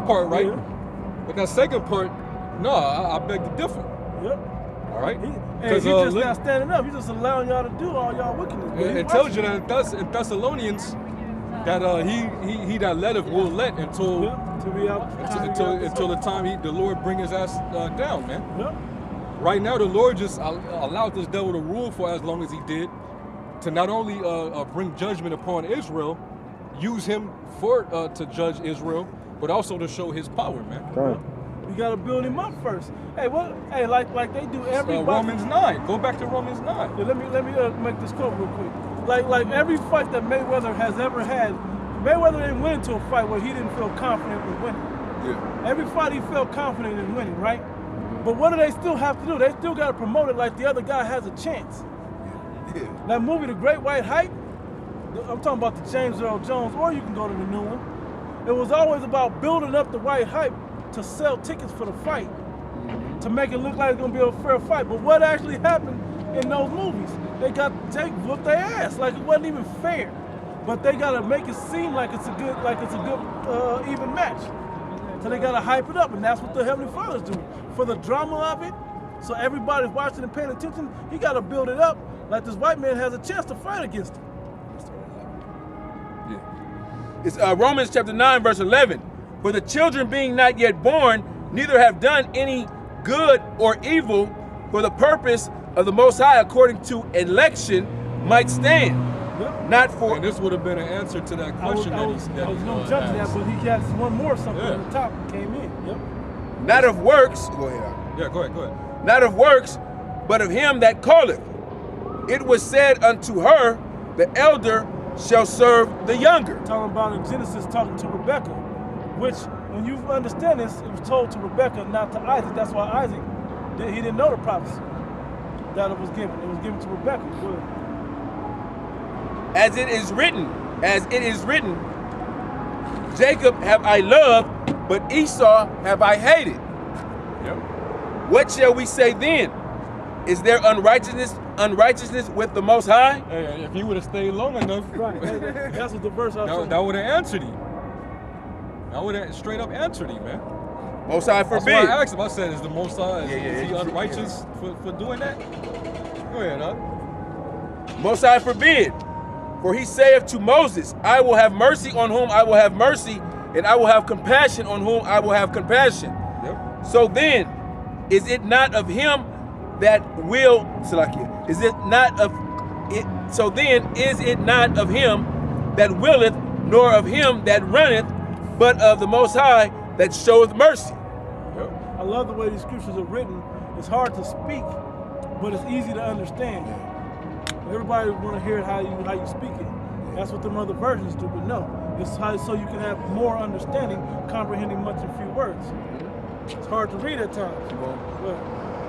first part, right? Yeah. But that second part, no, I beg to differ. Yep. All right? He's just not standing up. He's just allowing y'all to do all y'all wickedness. It tells you that in Thessalonians that he that letteth will let until the time the Lord bring his ass down, man. Yep. Right now, the Lord just allowed this devil to rule for as long as he did, to not only bring judgment upon Israel, use him to judge Israel, but also to show his power, man. Right. You gotta build him up first. Hey, what? Hey, like they do everybody. Romans 9. Go back to Romans 9. Yeah, let me make this quote real quick. Like every fight that Mayweather has ever had, Mayweather didn't win into a fight where he didn't feel confident in winning. Yeah. Every fight he felt confident in winning, right? But what do they still have to do? They still got to promote it like the other guy has a chance. Yeah. That movie, The Great White Hype, I'm talking about the James Earl Jones, or you can go to the new one. It was always about building up the white hype to sell tickets for the fight, to make it look like it's gonna be a fair fight. But what actually happened in those movies? They whooped their ass like it wasn't even fair. But they gotta make it seem like it's a good even match. So they gotta hype it up, and that's what the Heavenly Father's doing. For the drama of it, so everybody's watching and paying attention, he gotta build it up like this white man has a chance to fight against him. It's Romans chapter 9, verse 11. For the children being not yet born, neither have done any good or evil, for the purpose of the Most High, according to election, might stand. Yep. Not for. And this would have been an answer to that question I was going to jump to that, but he got one more something on the top that came in. Yep. Not of works. Go ahead. Yeah, go ahead. Not of works, but of him that calleth. It was said unto her, the elder shall serve the younger. Talking about in Genesis, talking to Rebecca, which, when you understand this, it was told to Rebecca, not to Isaac. That's why Isaac, he didn't know the prophecy that it was given. It was given to Rebecca. As it is written, Jacob have I loved, but Esau have I hated. Yep. What shall we say then? Is there unrighteousness with the Most High? Hey, if you would have stayed long enough, Right. That's what the verse I was that would have answered you. That would have straight up answered you, man. Most High That's forbid. why I asked him. I said, is the Most High, is he unrighteous for doing that? Go ahead, huh? Most High forbid. For he saith to Moses, I will have mercy on whom I will have mercy, and I will have compassion on whom I will have compassion. Yep. So then, is it not of him that will, Salakia, is it not of it? So then, is it not of him that willeth, nor of him that runneth, but of the Most High that showeth mercy? Yep. I love the way these scriptures are written. It's hard to speak, but it's easy to understand. Everybody want to hear how you speak it. That's what the other versions do, but no. It's how, so you can have more understanding, comprehending much in few words. It's hard to read at times.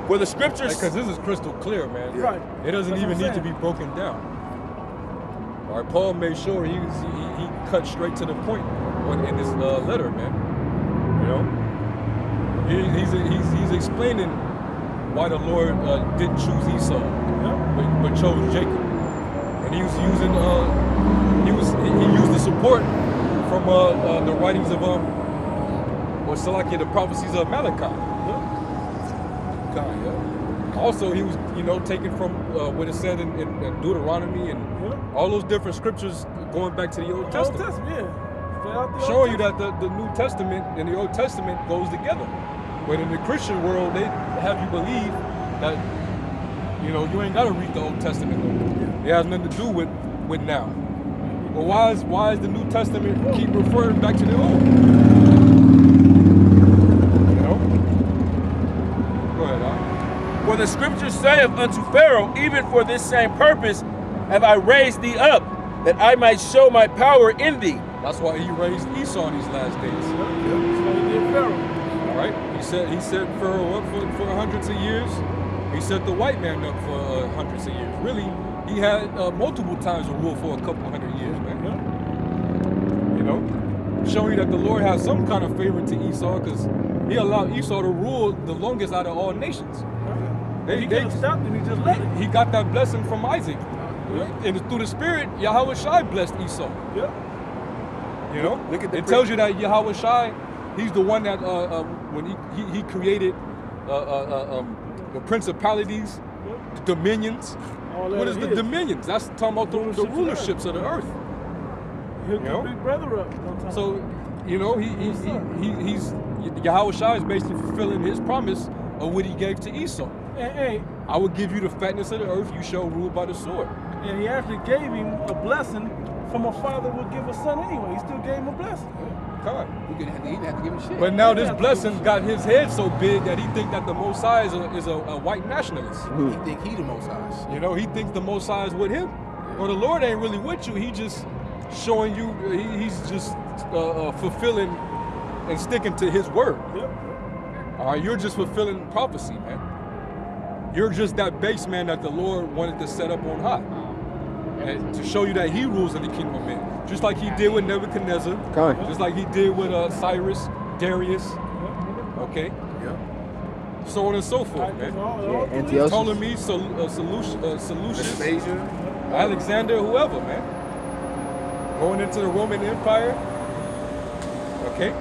For the scriptures, Because this is crystal clear, man. Right. It doesn't That's even what I'm need to be saying. broken down. All right, Paul made sure he cut straight to the point in this letter, man. You know, he's explaining why the Lord didn't choose Esau, but chose Jacob, and he was using he used the support from the writings of the prophecies of Malachi. Also, he was, taken from what it said in Deuteronomy and all those different scriptures going back to the Old Testament. Showing you that the New Testament and the Old Testament goes together. But in the Christian world, they have you believe that, you ain't got to read the Old Testament no more. It has nothing to do with now. But why is the New Testament keep referring back to the Old? Go ahead, Al. for the scriptures saith unto Pharaoh, even for this same purpose have I raised thee up, that I might show my power in thee. That's why he raised Esau in these last days. All right. He set Pharaoh up for hundreds of years. He set the white man up for hundreds of years. Really, he had multiple times to rule for a couple hundred years, man. Showing that the Lord has some kind of favor to Esau, because he allowed Esau to rule the longest out of all nations. He could have stopped him, he just let it. He got that blessing from Isaac. And through the Spirit, Yahweh Shai blessed Esau. Yep. Look at It tells you that Yahweh Shai He's the one that when he created the principalities, the dominions. What is the dominions? That's talking about the rulerships of the earth. He'll get big brother up. So, he's Yahweh Shai is basically fulfilling his promise of what he gave to Esau. Hey, I will give you the fatness of the earth. You shall rule by the sword. And he actually gave him a blessing from a father would give a son anyway. He still gave him a blessing. God. He didn't have to give him shit. But now this blessing got his head so big that he think that the Most High is a white nationalist. He think he the Most High. He thinks the Most High is with him. Well, the Lord ain't really with you. He just showing you. He's just fulfilling and sticking to His word. Yep. All right, you're just fulfilling prophecy, man. You're just that base man that the Lord wanted to set up on high, and to show you that He rules in the kingdom of men, just like He did with Nebuchadnezzar, just like He did with Cyrus, Darius, okay, so on and so forth, man. Ptolemy, Seleucus, Alexander, whoever, man, going into the Roman Empire, okay.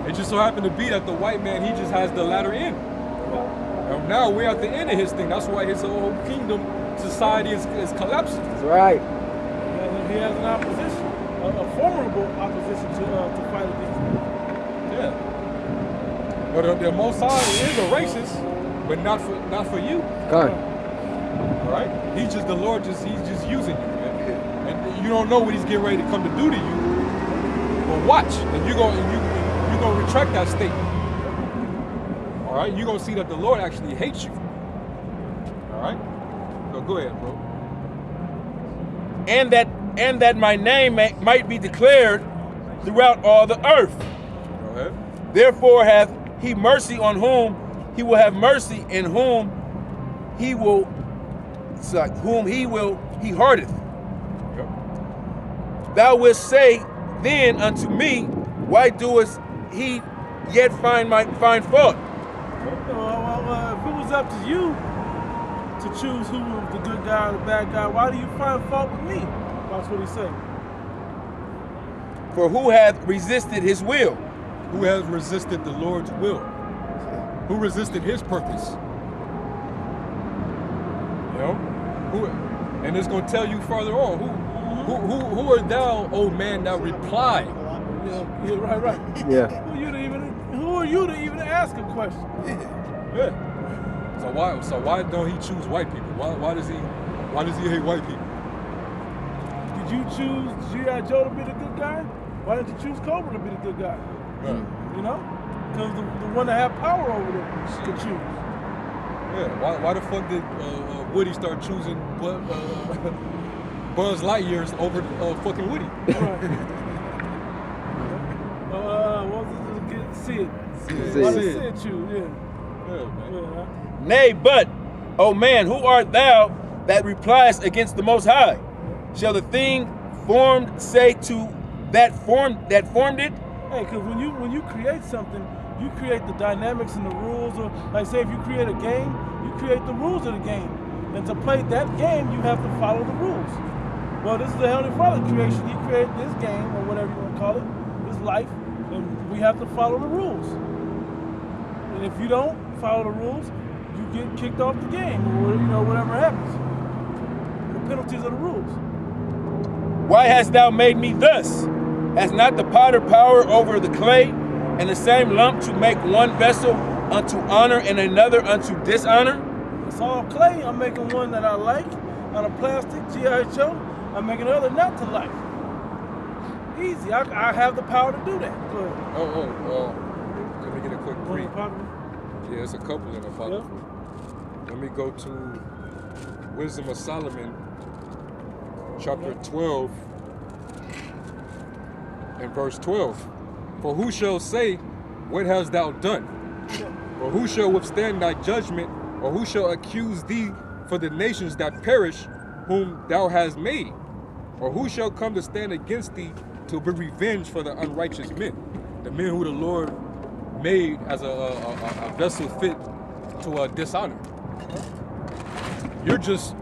It just so happened to be that the white man, he just has the latter end. And now we're at the end of his thing. That's why his whole kingdom society is collapsing. That's right. He has an opposition, a formidable opposition to fight against him. Yeah. But the Most High is a racist, but not for you. Okay. All right. He's just the Lord. He's just using you, man. And you don't know what He's getting ready to come to do to you. But watch, and you're gonna retract that statement. All right, you're gonna see that the Lord actually hates you. All right, so go ahead, bro. And that my name might be declared throughout all the earth. Go ahead. Therefore hath He mercy on whom He will have mercy, and whom He hearteth. Yep. Thou wilt say then unto me, why doest He yet find fault? Well, if it was up to you to choose who was the good guy or the bad guy, why do you find fault with me? That's what he said. For who hath resisted His will? Who has resisted the Lord's will? Who resisted His purpose? And it's going to tell you further on. Who are thou, O man, that reply? Yeah, right. Yeah. Who are you to even ask a question? Yeah. So why don't He choose white people? Why does he hate white people? Did you choose G.I. Joe to be the good guy? Why didn't you choose Cobra to be the good guy? Because the one that had power over them could choose. Yeah. Why the fuck did Woody start choosing Buzz Lightyear over fucking Woody? What was it? Sid. Sid choose, yeah. Nay, but, O man, who art thou that repliest against the Most High? Shall the thing formed say to that formed it? Hey, because when you create something, you create the dynamics and the rules. Of, like, say, if you create a game, you create the rules of the game. And to play that game, you have to follow the rules. Well, this is the Heavenly Father creation. He created this game, or whatever you want to call it, this life, and we have to follow the rules. And if you don't follow the rules, you get kicked off the game, or whatever happens. The penalties of the rules. Why hast thou made me thus? Has not the potter power over the clay, and the same lump to make one vessel unto honor and another unto dishonor? It's all clay. I'm making one that I like out of plastic, G.I. Joe. I'm making another not to like. Easy. I have the power to do that. Go ahead. Let me get a quick brief. Yeah, it's a couple in the Apocrypha. Yep. Let me go to Wisdom of Solomon, chapter 12, and verse 12. For who shall say, what hast thou done? Or who shall withstand thy judgment? Or who shall accuse thee for the nations that perish, whom thou hast made? Or who shall come to stand against thee to be revenged for the unrighteous men? The men who the Lord made as a vessel fit to dishonor. You're just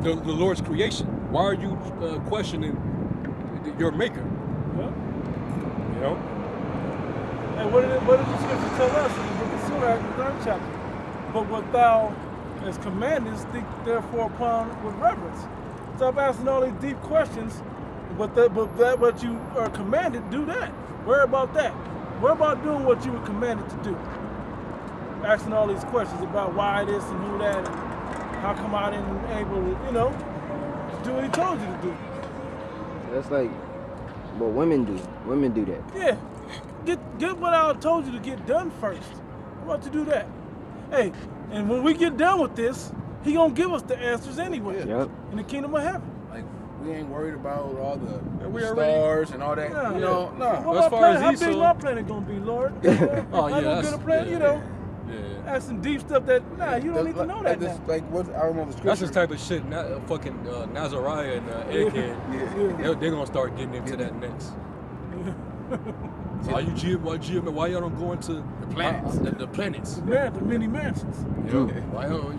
the Lord's creation. Why are you questioning your maker? And what did the scripture tell us in the book of Surah, the 3rd chapter? But what thou as commandest, think therefore upon with reverence. Stop asking all these deep questions, but what you are commanded, do that. Worry about that. Worry about doing what you were commanded to do. Asking all these questions about why this and who that, and how come I didn't able to, do what he told you to do. That's like what women do. Women do that. Yeah. Get what I told you to get done first. How about you do that? Hey, and when we get done with this, he gonna give us the answers anyway. Yep. In the kingdom of heaven. Like, we ain't worried about all the already- stars and all that. Yeah. No. Well, As far as how Esau- big my planet gonna be, Lord? Oh, I'm yeah, gonna that's- get a planet, yeah. asking deep stuff that, you don't need to know that now. Like, what I remember the scripture. That's the type of shit fucking Nazariah and Egghead, they're going to start getting into that next. Why y'all don't go into The planets. The planets. Man, the many mansions. Why don't,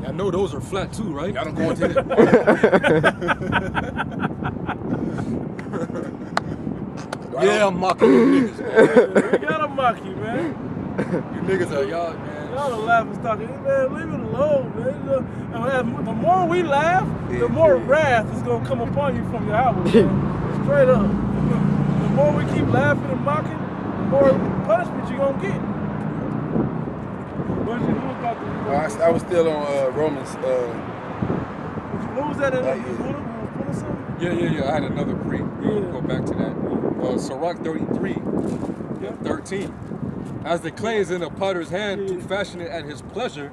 I know those are flat too, right? Y'all don't go into the... Yeah, I'm mocking you niggas, man. We gotta mock you, man. You niggas are y'all, man. Y'all are laughing stock. Man, leave it alone, man. And the more we laugh, the more wrath is gonna come upon you from your house, man. Straight up. The more we keep laughing and mocking, the more punishment you're gonna get. What I was still on Romans. What was that in there? You was pulling something? Yeah. I had another pre. We'll Yeah. go back to that. Sirach 33, 13. As the clay is in a potter's hand to fashion it at his pleasure,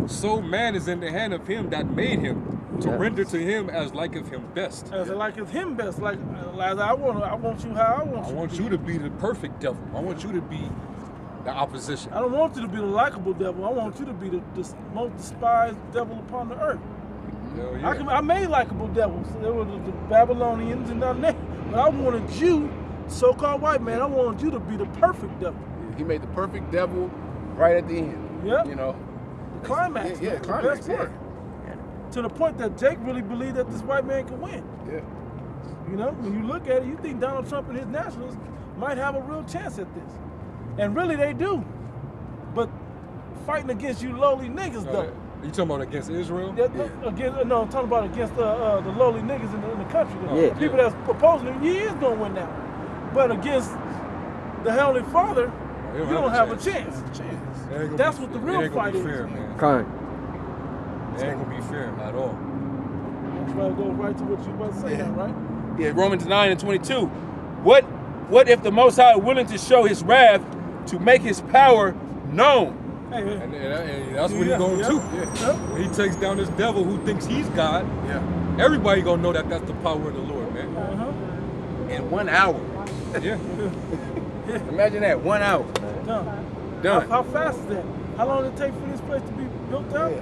so man is in the hand of him that made him, to render to him as liketh him best. As like it's him best. Like I want you how I want you. I want you to be the perfect devil. I want you to be the opposition. I don't want you to be the likable devil. I want you to be the most despised devil upon the earth. Hell yeah. I made likable devils. There were the Babylonians and none that. But I wanted you, so-called white man, I wanted you to be the perfect devil. He made the perfect devil right at the end. Yep. The climax. Yeah, man, the climax. best part. To the point that Jake really believed that this white man could win. Yeah. When you look at it, you think Donald Trump and his nationalists might have a real chance at this. And really they do. But fighting against you lowly niggas though. You talking about against Israel? I'm talking about against the lowly niggas in the country. Yeah. The people that's proposing he is going to win now. But against the Heavenly Father, you don't have a chance. That's what the real fight is. Fair, man. Con. It ain't gonna be fair at all. That's why I go right to what you about to say now, right? Yeah, Romans 9:22. What if the Most High is willing to show his wrath to make his power known? Hey, And that's what he's going to. When he takes down this devil who thinks he's God, everybody gonna know that that's the power of the Lord, man. In 1 hour. Yeah. Imagine that, 1 hour. Done. How fast is that? How long did it take for this place to be built up?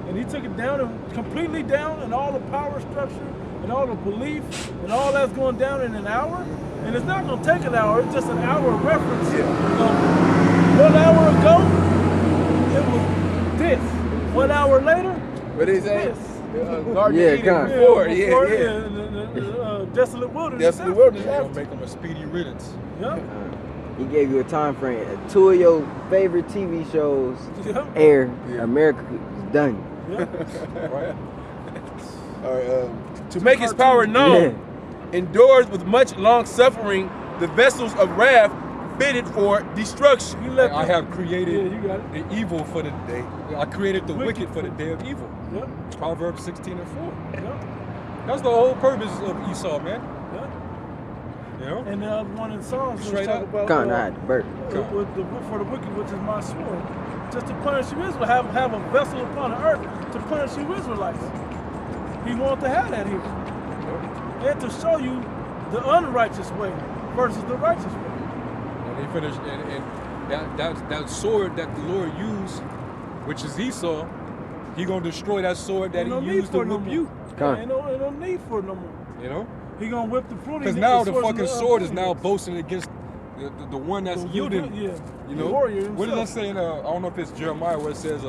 And he took it down and completely down, and all the power structure and all the belief and all that's going down in an hour. And it's not going to take an hour. It's just an hour of reference. 1 hour ago, it was this. 1 hour later, What is that? this. Garden Yeah, Eden con. before. Desolate wilderness. Desolate wilderness. They're gonna make him a speedy riddance. Yeah. He gave you a time frame. 2 of your favorite TV shows Yeah. air. America is done. Yeah. Right? To make his power known, endures with much long suffering the vessels of wrath fitted for destruction. You let I have created you got it. the evil for the day. I created the wicked for the day of evil. Yeah. Proverbs 16:4. Yeah. That's the whole purpose of Esau, man. Yeah. You know? And the other one in Psalms was Straight talk up. about Con, I Bert. for the wicked, which is my sword, just to punish you Israel, have a vessel upon the earth to punish you Israelites. He wanted to have that here, and to show you the unrighteous way versus the righteous way. And he finished, and that sword that the Lord used, which is Esau, he gonna destroy that sword that Ain't no he need used to for it no whip more. you. Con. Ain't no need for it no more. You know? He gonna whip the fruit. Because now the fucking sword is now boasting against the one that's yielding. Yeah. You The know? warrior What did I himself. say in, I don't know if it's Jeremiah where it says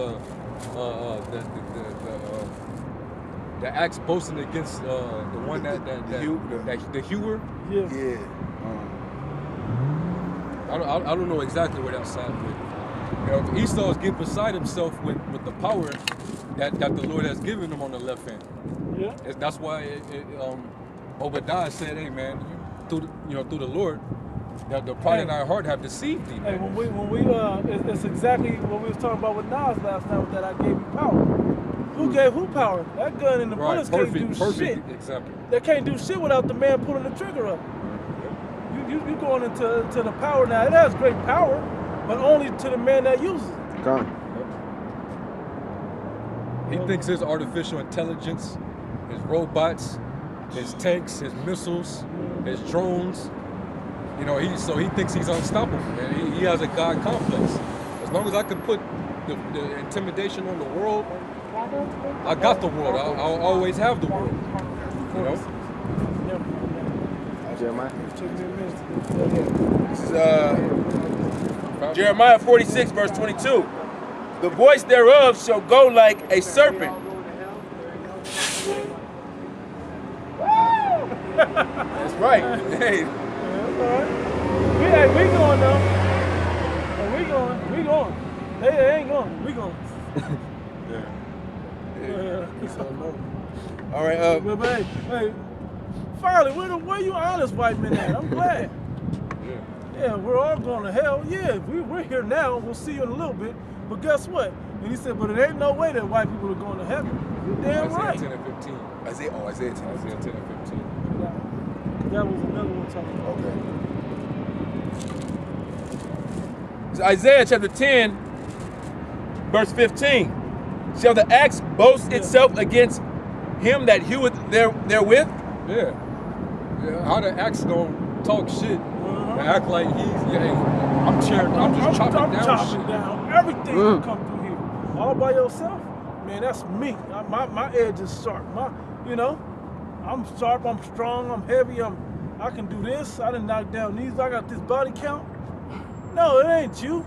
the axe boasting against the one the hewer. Yes. Yeah. I don't know exactly where that's at, but you know, Esau is getting beside himself with the power that the Lord has given him on the left hand. Yeah. That's why Obadiah said, "Hey man, through the Lord, the pride in our heart have deceived thee." Hey, when we it's exactly what we was talking about with Nas last night. With that, I gave you power. Who gave who power? That gun and the bullets can't do shit. Exactly. They can't do shit without the man pulling the trigger up. You going into the power now. It has great power, but only to the man that uses it. Gone. He thinks his artificial intelligence, his robots, his tanks, his missiles, his drones, you know, he thinks he's unstoppable, man. He has a God complex. As long as I can put the intimidation on the world, I got the world. I'll always have the world. You know? Jeremiah. This is Jeremiah 46, verse 22. The voice thereof shall go like a serpent. that's right. Hey, We going though. We going. They ain't going. We going. all right. But hey, finally, where you honest white men at? I'm glad. Yeah, we're all going to hell. Yeah, we're here now. We'll see you in a little bit. But guess what? And he said, but it ain't no way that white people are going to heaven. You're damn Isaiah right. 10 and 15. Isaiah 10. Isaiah 10 and 15. That was another one talking about. Okay. It's Isaiah chapter 10, verse 15. Shall the axe boast itself against him that heweth therewith? Yeah. How the axe gonna talk shit and act like I'm just chopping down shit. Everything will come through here. All by yourself? Man, that's me. My edge is sharp. I'm sharp, I'm strong, I'm heavy, I can do this. I done knock down these. I got this body count. No, it ain't you.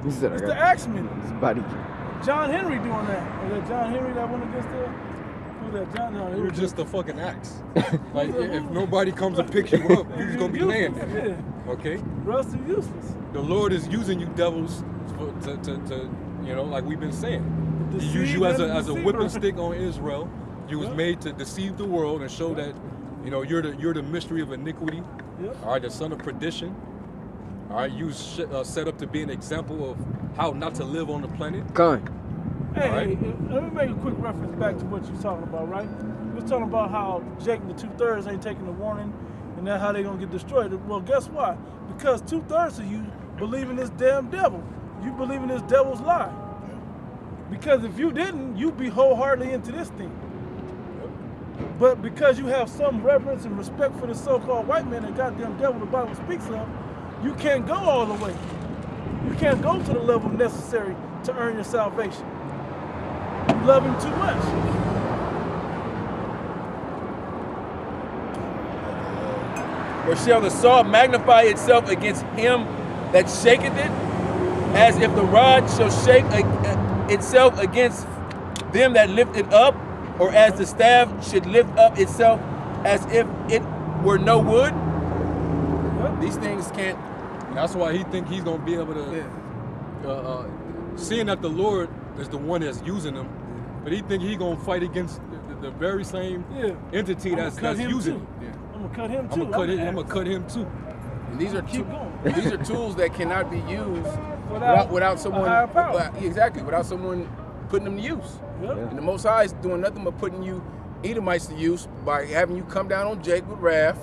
He said, It's the axeman. It's body count. John Henry doing that. Was that John Henry that went against the... Who was that? John? No, You're just a fucking axe. Like, if nobody comes and picks you up, you're just gonna be laying there. Yeah. Okay? Rusty useless. The Lord is using you devils to like we've been saying. He used you as a whipping stick on Israel. You was made to deceive the world and show that, you're the mystery of iniquity. All right, the son of perdition. All right, you set up to be an example of how not to live on the planet. Hey, let me make a quick reference back to what you're talking about, right? You was talking about how Jake and the 2/3 ain't taking the warning, and that's how they gonna get destroyed. Well, guess what? Because 2/3 of you believe in this damn devil. You believe in this devil's lie. Because if you didn't, you'd be wholeheartedly into this thing. But because you have some reverence and respect for the so-called white man and goddamn devil the Bible speaks of, you can't go all the way. You can't go to the level necessary to earn your salvation. You love him too much. Or shall the saw magnify itself against him that shaketh it, as if the rod shall shake itself against them that lift it up, or as the staff should lift up itself as if it were no wood? These things can't. That's why he think he's gonna be able to, seeing that the Lord is the one that's using him, but he think he gonna fight against the very same entity that's using him. I'm gonna cut him too. I'm gonna cut him too. And these are these are tools that cannot be used without someone. A higher power. Exactly, without someone putting them to use. And the Most High is doing nothing but putting you Edomites to use by having you come down on Jake with wrath.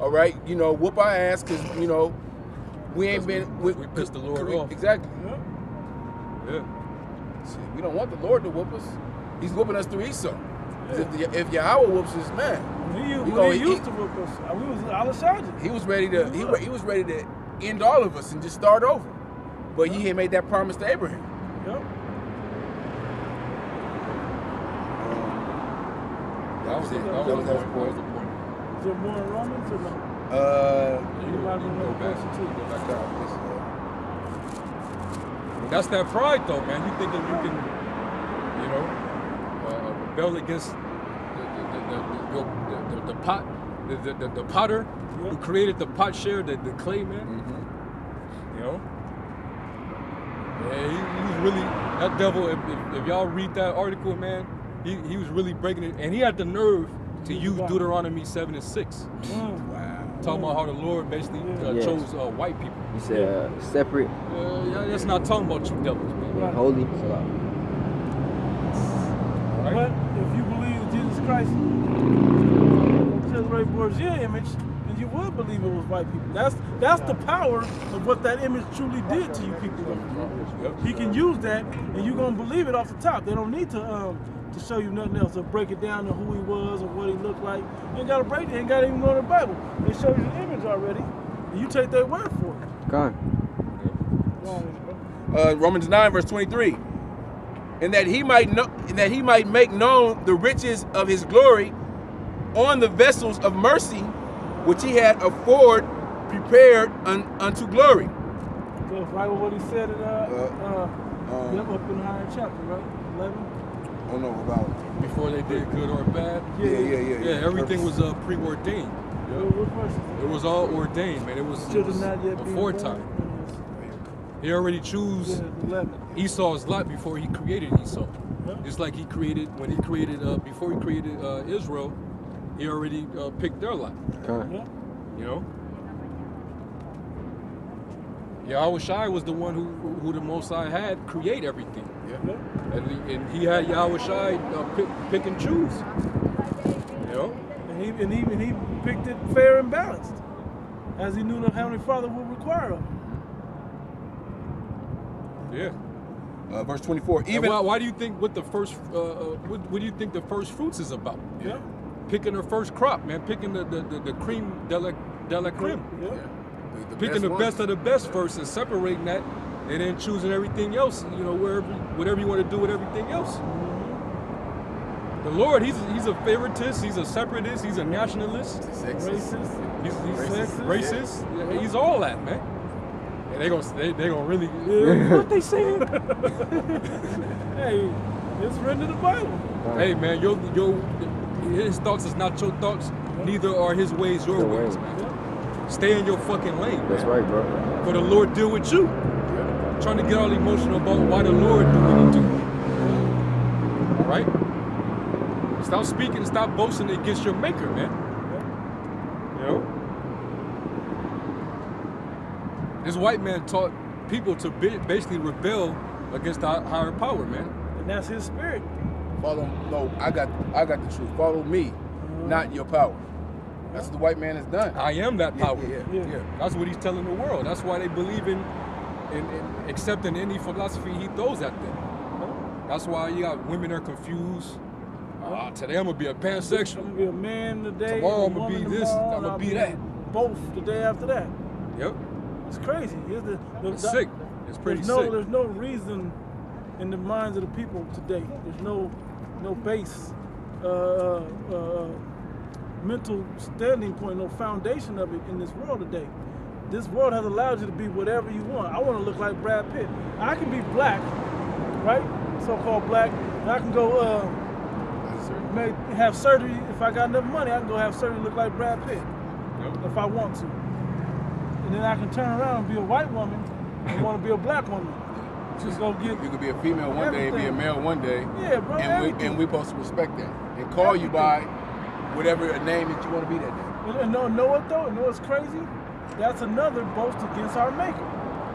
All right, whoop our ass because we ain't been. We pissed the Lord off. Exactly. Yeah. See, we don't want the Lord to whoop us. He's whooping us through Esau. If Yahweh whoops us, man, he used to whoop us. We was Alashadja. He was ready to. He was ready to end all of us and just start over. But he had made that promise to Abraham. That was the point. Is there more in Romans or no? You go back down. That's that pride, though, man. You thinking you can, rebel against the potter who created the potshare, the clay man. know? Yeah, he was really, that devil, if y'all read that article, man, he was really breaking it. And he had the nerve to use Deuteronomy 7:6. Wow. Talking about how the Lord basically chose white people. You said separate. Yeah, that's not talking about you devils, man. Yeah, holy. Right. But if you believe in Jesus Christ, Cesare Borgia image, then you would believe it was white people. That's the power of what that image truly did to you people. He can use that, and you're gonna believe it off the top. They don't need to show you nothing else, or break it down to who he was or what he looked like. You ain't gotta break it. You ain't gotta even go to the Bible. They show you the image already, and you take their word for it. God. Romans 9 verse 23. And that he might make known the riches of his glory on the vessels of mercy which he had afore prepared unto glory. So it's right with what he said in up in the higher chapter, right? 11. I don't know about before they did good or bad. Yeah. Everything was preordained. Yeah. It was all ordained, man. It was before time. He already chose Esau's lot before he created Esau. Just like he created, when he created, before he created Israel, he already picked their lot. Okay. You know? Yahushai was the one who the Most High had create everything. Yeah. And he had Yahushai pick and choose. You know? And he picked it fair and balanced, as he knew the Heavenly Father would require of him. Yeah. Verse 24. Even why do you think what the first what do you think the first fruits is about? Yeah. Picking the first crop, man. Picking the cream de la creme. Yeah. Picking the best of the best first and separating that, and then choosing everything else. You know, whatever you want to do with everything else. Mm-hmm. The Lord, he's a favoritist. He's a separatist. He's a nationalist. Racist. He's racist. Yeah. He's all that, man. And they gonna really what they saying? Hey, it's written in the Bible. Hey man, his thoughts is not your thoughts, neither are his ways your ways, man. Stay in your fucking lane. That's right, bro. For the Lord deal with you. Trying to get all emotional about why the Lord do what he do. All right? Stop speaking, stop boasting against your maker, man. You know? This white man taught people to basically rebel against the higher power, man. And that's his spirit. I got the truth. Follow me, not your power. That's what the white man has done. I am that power. Yeah. That's what he's telling the world. That's why they believe in accepting any philosophy he throws at them. That's why you got women are confused. Today I'm gonna be a pansexual. I'm gonna be a man today. Tomorrow I'm gonna be this. I'm gonna be that. Both the day after that. Yep. It's crazy. It's sick. It's pretty sick. There's no reason in the minds of the people today. There's no base, mental standing point, no foundation of it in this world today. This world has allowed you to be whatever you want. I want to look like Brad Pitt. I can be black, right? So-called black. And I can go have surgery. If I got enough money, I can go have surgery look like Brad Pitt. Yep. If I want to. And then I can turn around and be a white woman and want to be a black woman. Just go get. You could be a female one day and be a male one day. Yeah, bro. And we're supposed to respect that and call you by whatever name that you want to be that day. And know what though? And know what's crazy? That's another boast against our maker,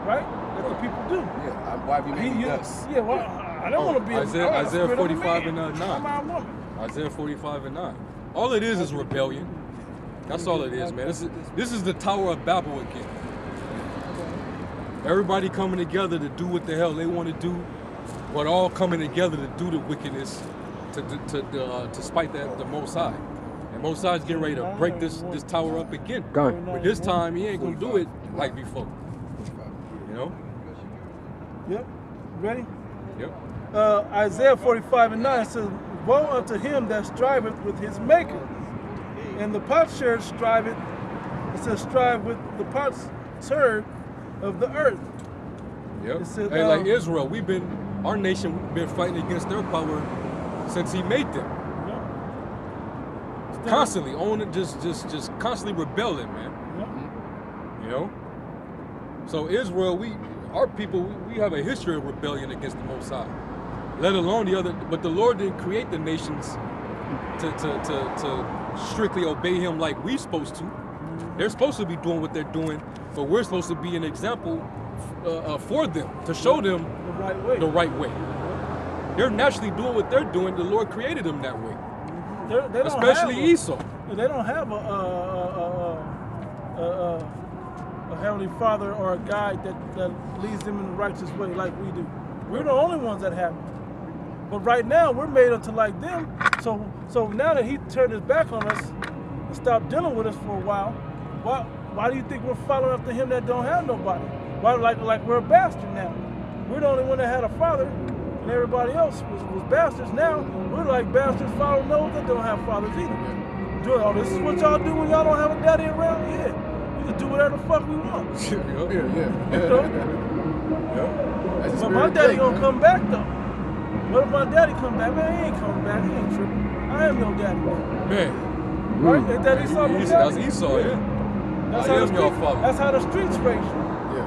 right? That the people do. Yeah. Why have you made us? Yeah. Well, I don't want to be Isaiah 45 and 9. I'm a woman. Isaiah 45 and 9. All it is rebellion. That's all it is, man. This is the Tower of Babel again. Everybody coming together to do what the hell they want to do, but all coming together to do the wickedness, to spite the Most High. And Most High's getting ready to break this tower up again. But this time he ain't gonna do it like before. You know? Yep. Ready? Yep. Isaiah 45 and 9 says, "Woe unto him that striveth with his maker, and the potsherd striveth." It says, "Strive with the potsherd of the earth." Yep. Says, hey, like Israel, our nation been fighting against their power since he made them. Yep. Constantly owning, just constantly rebelling, man. Yep. You know? So Israel, our people, we have a history of rebellion against the Most High. Let alone the other, but the Lord didn't create the nations to strictly obey Him like we're supposed to. They're supposed to be doing what they're doing, but we're supposed to be an example for them, to show them the right way. They're naturally doing what they're doing. The Lord created them that way. They Especially Esau. They don't have a Heavenly Father or a guide that leads them in the righteous way like we do. We're the only ones that have it. But right now, we're made unto like them. So now that He turned His back on us and stopped dealing with us for a while, why do you think we're following after Him that don't have nobody? Why like we're a bastard now? We're the only one that had a father, and everybody else was bastards. Now we're like bastards following those that don't have fathers either. Oh, this is what y'all do when y'all don't have a daddy around? Yeah. We can do whatever the fuck we want. But my daddy gonna come back though. What if my daddy come back? Man, he ain't coming back. He ain't tripping. I am your daddy. Man. Right? Ain't that Esau? That's Esau, yeah. That's how the streets raise you. Yeah.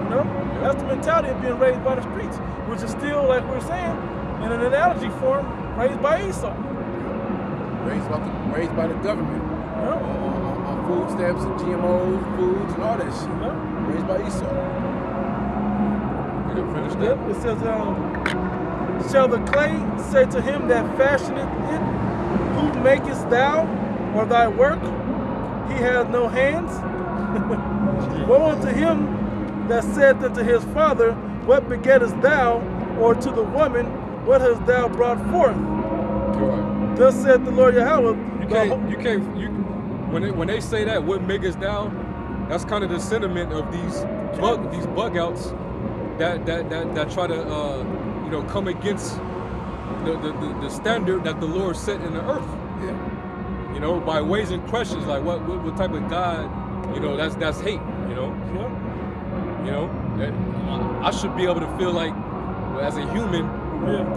You know? That's the mentality of being raised by the streets, which is still, like we're saying, in an analogy form, raised by Esau. Raised by the government. Food stamps and GMOs, foods, and all that shit. Raised by Esau. Finish that. It says, shall the clay say to him that fashioneth it, who makest thou, or thy work? He has no hands. Woe unto him that saith unto his father, what begettest thou? Or to the woman, what hast thou brought forth? Right. Thus saith the Lord Yahweh. When they say that, what makest thou? That's kind of the sentiment of these bug outs that try to come against the standard that the Lord set in the earth. Yeah. By ways and questions like what type of God, that's hate. I should be able to feel like, as a human,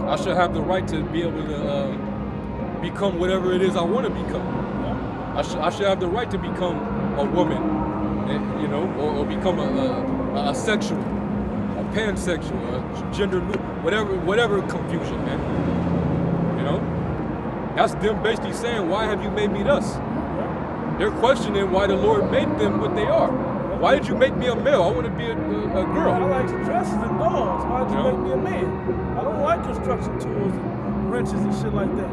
I should have the right to be able to become whatever it is I want to become. I should have the right to become a woman, or become a sexual, a pansexual, a gender, whatever confusion, man. That's them basically saying, why have you made me thus? They're questioning why the Lord made them what they are. Why did you make me a male? I want to be a girl. I like dresses and dolls. Why did you make me a man? I don't like construction tools and wrenches and shit like that.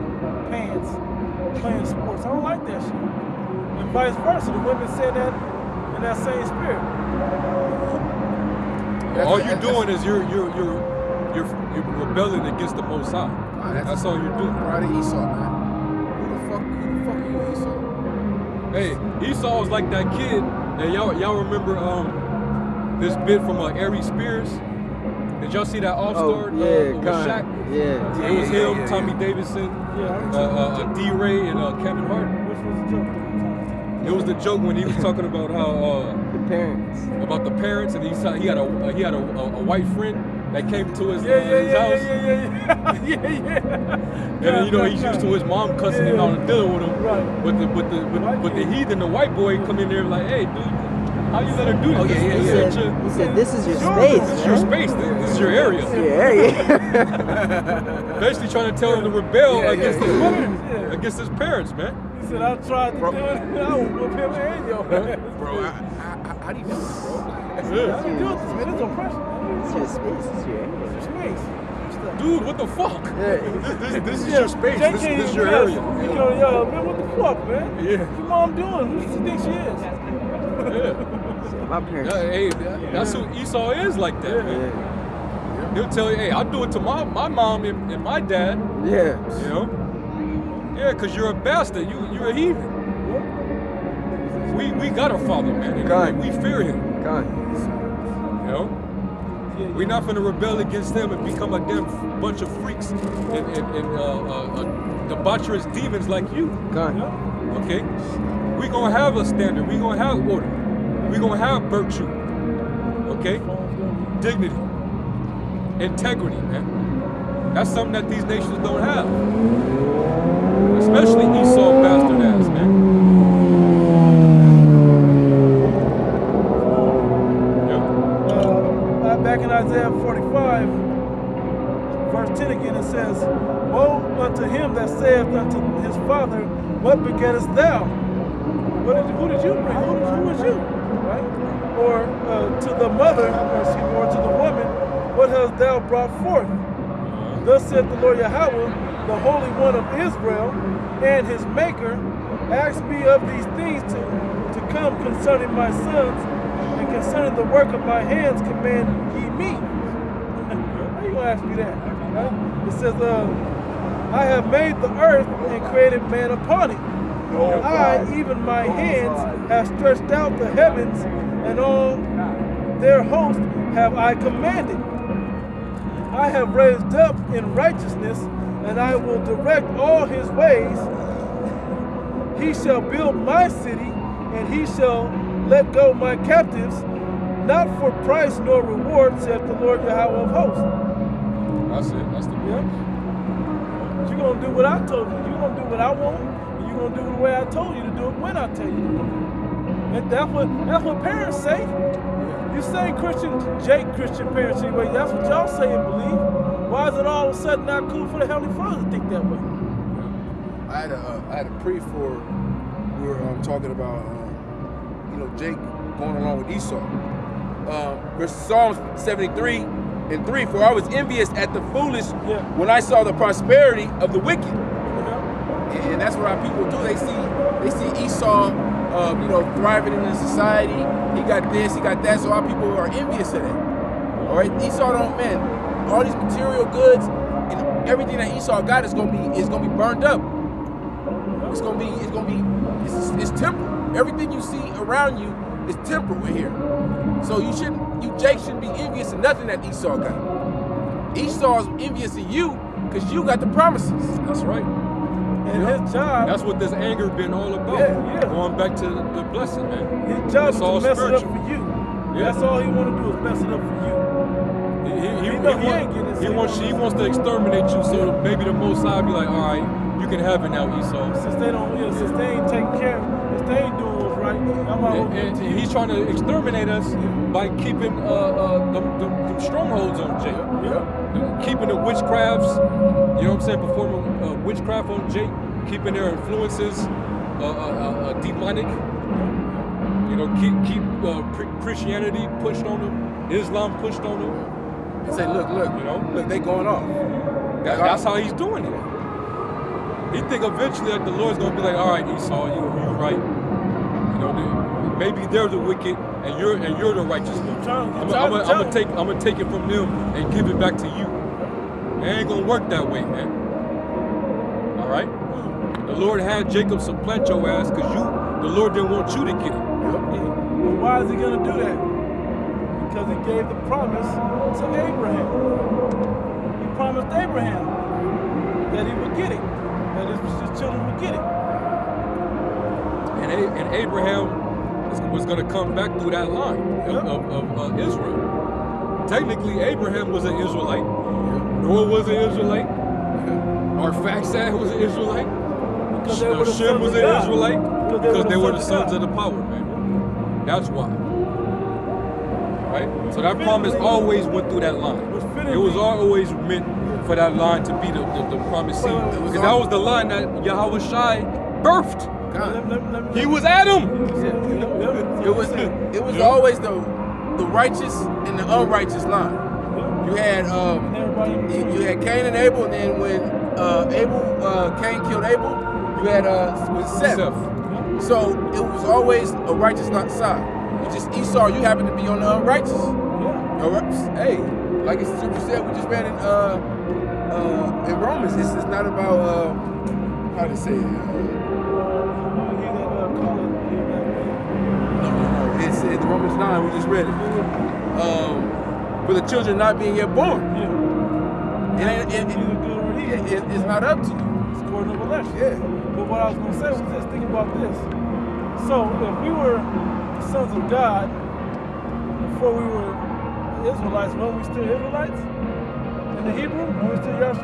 Pants, playing sports. I don't like that shit. And vice versa. The women say that in that same spirit. All you're doing is you're rebelling against the Most High. That's all you're doing. Right, Esau, man. Who the fuck are you, Esau? Hey, Esau was like that kid. And y'all remember this bit from Ari Spears? Did y'all see that All-Star with Shaq? Yeah. It was him, Tommy Davidson, D-Ray, and Kevin Hart. Which was the joke? It was the joke when he was talking about how the parents. About the parents, and he had a white friend that came to his house. And he's used to his mom cussing him out and dealing with him. Right. But the heathen, the white boy, come in there like, hey, dude, how you let her do this? He said, this is your space. This is your space. This is your area. Basically trying to tell him to rebel against his parents, man. He said, I tried to do it. I will whip him and your ass. Bro, how do you do this, bro? How do you do this, man? It's oppression. It's your space. It's your area. It's your space. Dude, what the fuck? This is your space. This is your area. Yo, man, what the fuck, man? Yeah. What's your mom doing? Who does she think she is? Yeah. My parents. Hey, that's who Esau is like that, man. Yeah. He'll tell you, hey, I'll do it to my mom and my dad. Yeah. Yeah, because you're a bastard. You're a heathen. We got a father, man. And we fear him. God. We're not going to rebel against them and become a damn bunch of freaks and debaucherous demons like you. God. Okay? We're going to have a standard. We're going to have order. We're going to have virtue. Okay? Dignity. Integrity, man. That's something that these nations don't have. Especially Esau bastard ass, man. Yep. back in Isaiah 45, verse 10 again, it says, woe unto him that saith unto his father, what begettest thou? Who did you bring? Who is you? Right? Or to the mother, or to the woman, what hast thou brought forth? Thus saith the Lord Yahweh, the Holy One of Israel, and his Maker, ask me of these things to come concerning my sons, and concerning the work of my hands command ye me. How you gonna ask me that? Right? It says, I have made the earth and created man upon it. I, even my hands, have stretched out the heavens, and all their host have I commanded. I have raised up in righteousness, and I will direct all his ways. He shall build my city, and he shall let go my captives, not for price nor reward, saith the Lord Yahweh of hosts. That's it. That's the yeah. You're going to do what I told you. You're going to do what I want, and you're going to do it the way I told you to do it when I tell you to do it. And that's what parents say. You say Christian parents anyway, that's what y'all say and believe. Why is it all of a sudden not cool for the Heavenly Father to think that way? I had a brief for, we were talking about, Jake going along with Esau. Verse Psalms 73:3, for I was envious at the foolish when I saw the prosperity of the wicked. And that's what our people do. They see Esau, thriving in the society. He got this, he got that, so our people are envious of that. All right, Esau don't, man, all these material goods and everything that Esau got is gonna be burned up. It's temporal. Everything you see around you is temporal here. So Jake shouldn't be envious of nothing that Esau got. Esau's envious of you because you got the promises. That's right. And his job. That's what this anger been all about. Yeah. Going back to the blessing, man. His job is to mess spiritual. it up for you. Yeah. That's all he want to do is mess it up for you. He wants to exterminate you, so maybe the Most High be like, all right, you can have it now, Esau. Since they ain't taking care of it, since they ain't doing what's right, and he's trying to exterminate us by keeping the strongholds on Jake. Keeping the witchcrafts, you know what I'm saying, performing witchcraft on Jake, keeping their influences demonic. Keep Christianity pushed on them, Islam pushed on them. And say, look, they going off. That's how he's doing it. He think eventually the Lord's gonna be like, all right, Esau, you right. Maybe they're the wicked and you're the righteous one. I'm gonna take it from them and give it back to you. It ain't gonna work that way, man. All right. The Lord had Jacob supplant your ass because the Lord didn't want you to get it. Well, why is he gonna do that? Because he gave the promise to Abraham. He promised Abraham that he would get it, that his children would get it. And Abraham was going to come back through that line of Israel. Technically, Abraham was an Israelite. Noah was an Israelite. Arphaxad was an Israelite. Shem was an Israelite. Because they were the sons of the power, man. That's why. Right? So that promise always went through that line. It was always meant for that line to be the promised seed. Because that was the line that Yahweh Shai birthed. He was Adam. It was always the righteous and the unrighteous line. You had Cain and Abel, and then when Cain killed Abel, you had Seth. So it was always a righteous side. It's just Esau, you happen to be on the unrighteous. Hey, like it's super said, we just read in Romans. It's not about how to say it. It's in Romans 9. We just read it. For the children not being yet born. It's not up to you. It's according to election. Yeah. But what I was going to say was just think about this. So if we were the sons of God before we were Israelites, weren't we still Israelites? In the Hebrew, weren't we still Yahshua?